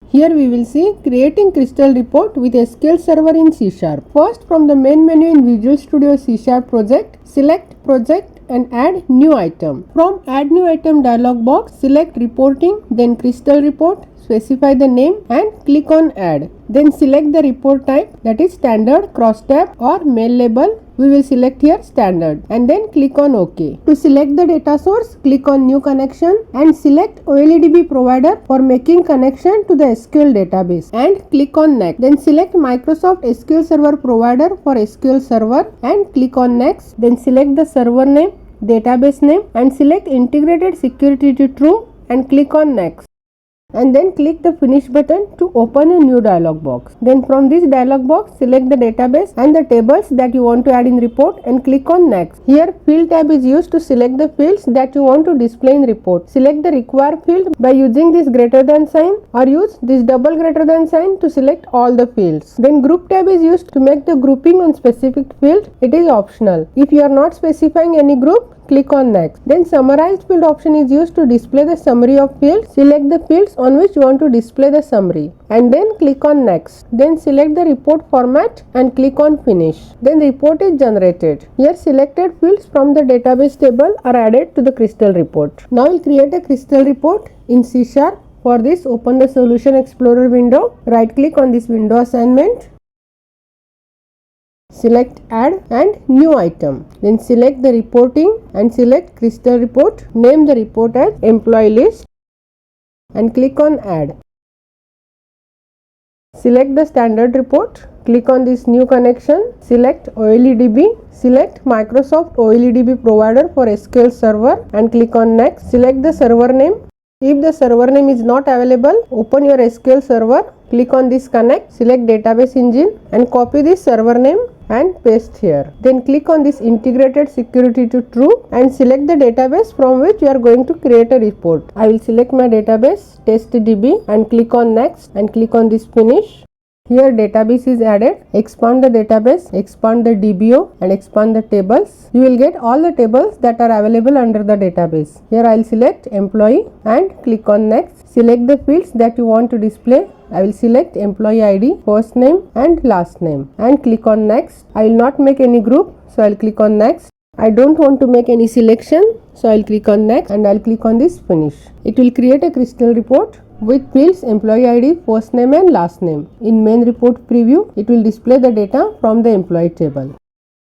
Here we will see creating Crystal report with SQL Server in C#. First, from the main menu in Visual Studio C# project, select project and add new item. From add new item dialog box, select reporting, then Crystal report, specify the name and click on add. Then select the report type, that is standard, cross tab or mail label. We will select here standard and then click on OK. To select the data source, click on new connection and select OLEDB provider for making connection to the SQL database and click on next. Then select Microsoft SQL Server provider for SQL Server and click on next. Then select the server name, database name and select integrated security to true and click on next. And then click the finish button to open a new dialog box. Then from this dialog box, select the database and the tables that you want to add in report and click on next. Here field tab is used to select the fields that you want to display in report. Select the required field by using this greater than sign or use this double greater than sign to select all the fields. Then group tab is used to make the grouping on specific field. It is optional. If you are not specifying any group, click on next. Then summarized field option is used to display the summary of fields. Select the fields on which you want to display the summary and then click on next. Then select the report format and click on finish. Then report is generated. Here selected fields from the database table are added to the Crystal report. Now we'll create a Crystal report in C#. For this, open the Solution Explorer window. Right click on this window assignment. Select add and new item. Then select the reporting and select Crystal report. Name the report as employee list and click on add. Select the standard report. Click on this new connection. Select OLEDB. Select Microsoft OLEDB provider for SQL Server and click on next. Select the server name. If the server name is not available, open your SQL Server. Click on this connect, select database engine and copy this server name and paste here. Then click on this integrated security to true and select the database from which you are going to create a report. I will select my database testdb and click on next and click on this finish. Here database is added. Expand the database, expand the DBO and expand the tables. You will get all the tables that are available under the database. Here I will select employee and click on next. Select the fields that you want to display. I will select employee ID, first name and last name and click on next. I will not make any group, so I will click on next. I don't want to make any selection, so I will click on next and I will click on this finish. It will create a Crystal report with fields employee ID, first name and last name. In main report preview, it will display the data from the employee table.